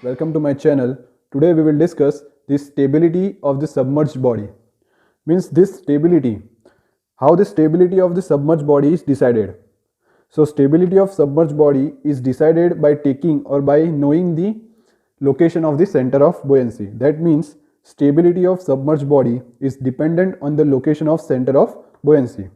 welcome to my channel. Today we will discuss the stability of the submerged body. Means this stability, how the stability of the submerged body is decided. So stability of submerged body is decided by taking or by knowing the location of the center of buoyancy. That means stability of submerged body is dependent on the location of center of buoyancy.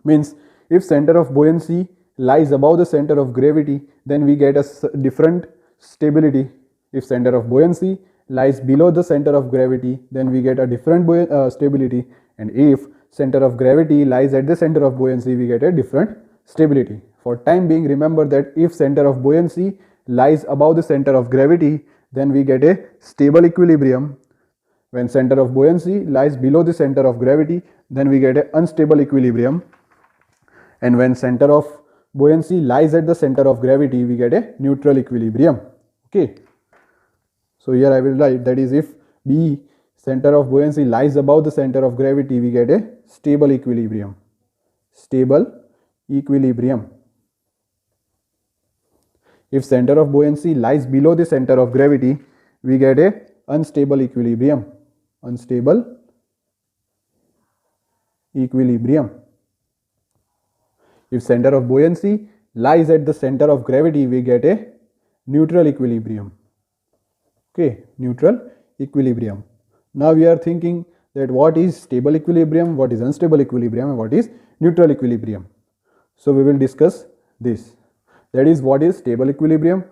Means if center of buoyancy lies above the center of gravity, then we get a different stability. If center of buoyancy lies below the center of gravity, then we get a different stability. And if center of gravity lies at the center of buoyancy, we get a different stability. For time being, remember that if center of buoyancy lies above the center of gravity, then we get a stable equilibrium. When center of buoyancy lies below the center of gravity, then we get an unstable equilibrium. And when center of buoyancy lies at the center of gravity, we get a neutral equilibrium. Okay. So here I will write, that is, if B, center of buoyancy, lies above the center of gravity, we get a stable equilibrium. Stable equilibrium. If center of buoyancy lies below the center of gravity, we get a unstable equilibrium. Unstable equilibrium. If center of buoyancy lies at the center of gravity, we get a neutral equilibrium. Okay, neutral equilibrium. Now we are thinking that what is stable equilibrium, what is unstable equilibrium, and what is neutral equilibrium. So we will discuss this. That is, what is stable equilibrium,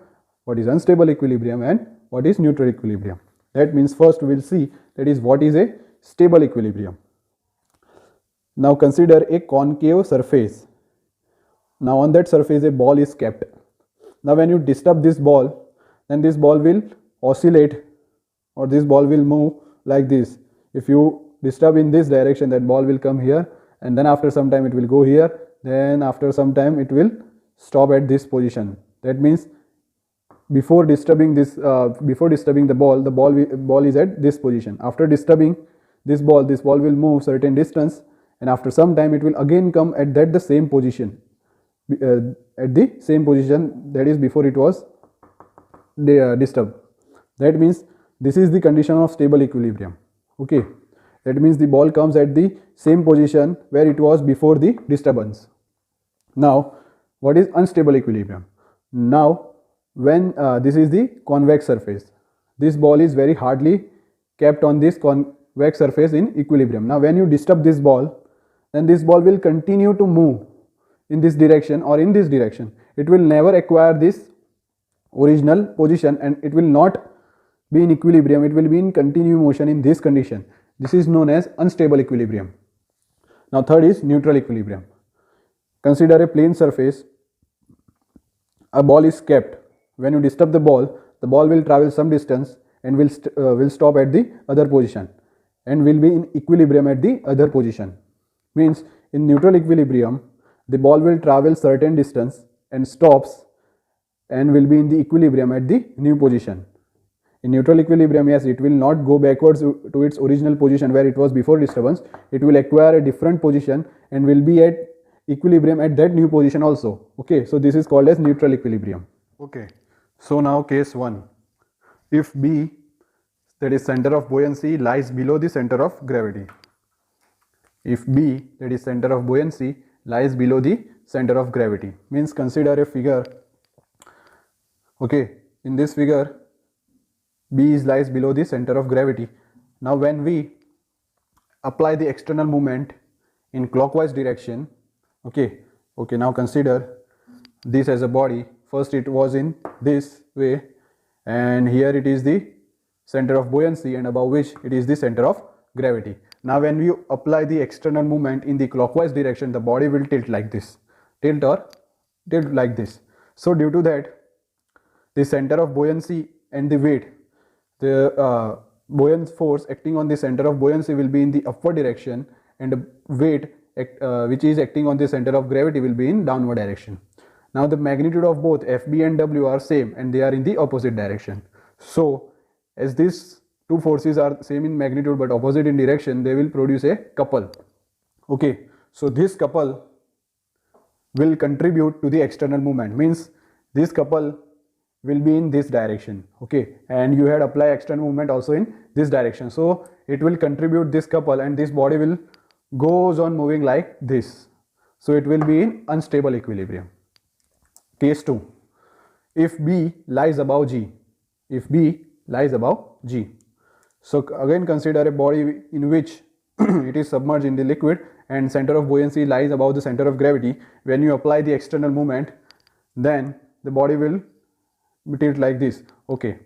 what is unstable equilibrium, and what is neutral equilibrium. That means first we will see, that is, what is a stable equilibrium. Now consider a concave surface. Now on that surface a ball is kept. Now when you disturb this ball, then this ball will oscillate, or this ball will move like this. If you disturb in this direction, that ball will come here, and then after some time it will go here, then after some time it will stop at this position. That means before disturbing this, the ball is at this position. After disturbing this ball will move certain distance, and after some time it will again come at the same position. At the same position, that is before it was disturbed. That means this is the condition of stable equilibrium. Okay, that means the ball comes at the same position where it was before the disturbance. Now what is unstable equilibrium? Now when this is the convex surface, this ball is very hardly kept on this convex surface in equilibrium. Now when you disturb this ball, then this ball will continue to move in this direction or in this direction. It will never acquire this original position, and it will not be in equilibrium. It will be in continuous motion in this condition. This is known as unstable equilibrium. Now third is neutral equilibrium. Consider a plane surface. A ball is kept. When you disturb the ball will travel some distance and will stop at the other position and will be in equilibrium at the other position. Means in neutral equilibrium, the ball will travel certain distance and stops and will be in the equilibrium at the new position. In neutral equilibrium, yes, it will not go backwards to its original position where it was before disturbance. It will acquire a different position and will be at equilibrium at that new position also. Okay, so this is called as neutral equilibrium. Okay, so now case 1. If B, that is center of buoyancy, lies below the center of gravity. If B, that is center of buoyancy, lies below the center of gravity, means consider a figure. Okay, in this figure B lies below the center of gravity. Now when we apply the external movement in clockwise direction, okay, now consider this as a body. First it was in this way, and here it is the center of buoyancy, and above which it is the center of gravity. Now when we apply the external movement in the clockwise direction, the body will tilt like this, tilt like this. So due to that, the center of buoyancy and the weight, the buoyant force acting on the center of buoyancy will be in the upward direction, and the weight which is acting on the center of gravity will be in downward direction. Now the magnitude of both FB and W are same, and they are in the opposite direction. So as these two forces are same in magnitude but opposite in direction, they will produce a couple. Okay, so this couple will contribute to the external movement, means this couple will be in this direction, okay, and you had apply external movement also in this direction, so it will contribute this couple and this body will goes on moving like this, so it will be in unstable equilibrium. Case 2, if B lies above G, if B lies above G. So again consider a body in which it is submerged in the liquid and center of buoyancy lies above the center of gravity. When you apply the external movement, then the body will tilt like this, okay.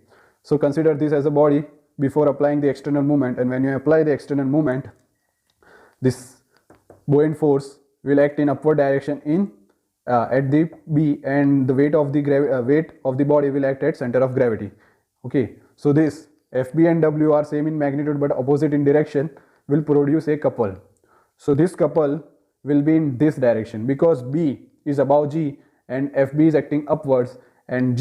So consider this as a body before applying the external movement, and when you apply the external movement, this buoyant force will act in upward direction in at the B, and the weight of the body will act at center of gravity, okay. So this FB and W are same in magnitude but opposite in direction, will produce a couple. So this couple will be in this direction because B is above G and FB is acting upwards, and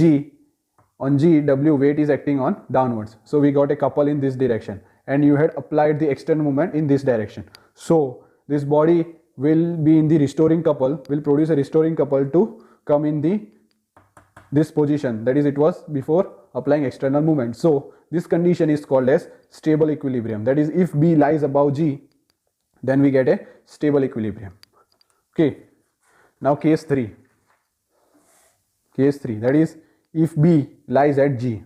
on G W weight is acting on downwards. So we got a couple in this direction, and you had applied the external movement in this direction. So this body will be in the restoring couple, will produce a restoring couple to come in this position, that is it was before applying external movement. So this condition is called as stable equilibrium. That is, if B lies above G, then we get a stable equilibrium, okay. Now case 3, that is, if B lies at G.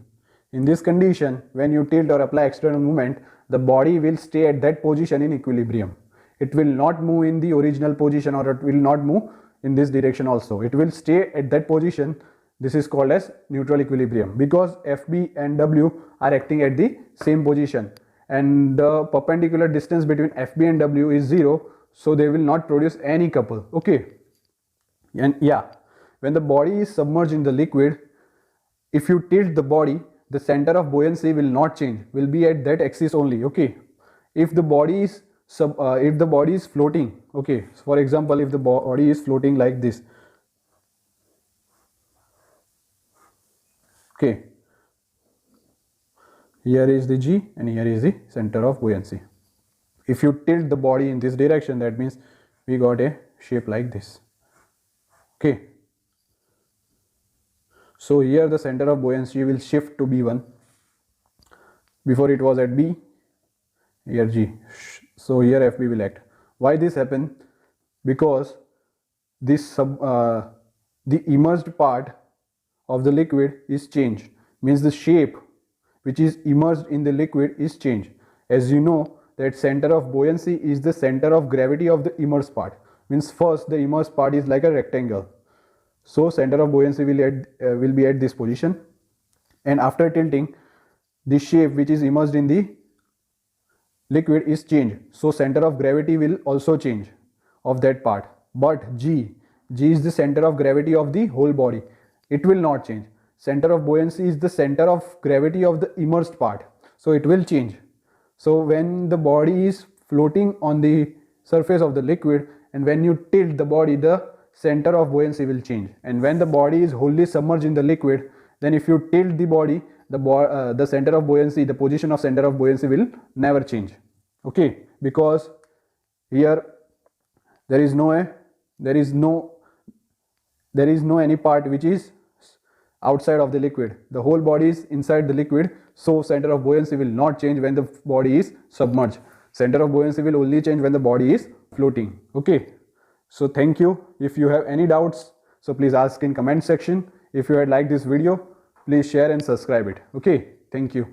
In this condition, when you tilt or apply external movement, the body will stay at that position in equilibrium. It will not move in the original position, or it will not move in this direction also. It will stay at that position. This is called as neutral equilibrium because FB and W are acting at the same position and the perpendicular distance between FB and W is 0, so they will not produce any couple, okay. And yeah, when the body is submerged in the liquid, if you tilt the body, the center of buoyancy will not change, will be at that axis only, okay. If the body is floating, okay, so for example, if the body is floating like this, okay, here is the G and here is the center of buoyancy. If you tilt the body in this direction, that means we got a shape like this, okay. So here the center of buoyancy will shift to B1, before it was at B, here G, so here FB will act. Why this happen? Because this the immersed part of the liquid is changed, means the shape which is immersed in the liquid is changed. As you know that center of buoyancy is the center of gravity of the immersed part, means first the immersed part is like a rectangle, so center of buoyancy will be at this position, and after tilting, the shape which is immersed in the liquid is changed, so center of gravity will also change of that part. But G is the center of gravity of the whole body, it will not change. Center of buoyancy is the center of gravity of the immersed part, so it will change. So when the body is floating on the surface of the liquid, and when you tilt the body, the center of buoyancy will change, and when the body is wholly submerged in the liquid, then if you tilt the body, the center of buoyancy, the position of center of buoyancy will never change, okay, because here there is no any part which is outside of the liquid, the whole body is inside the liquid, so center of buoyancy will not change when the body is submerged. Center of buoyancy will only change when the body is floating, okay. So thank you. If you have any doubts, so please ask in comment section. If you had liked this video, please share and subscribe it, okay. Thank you.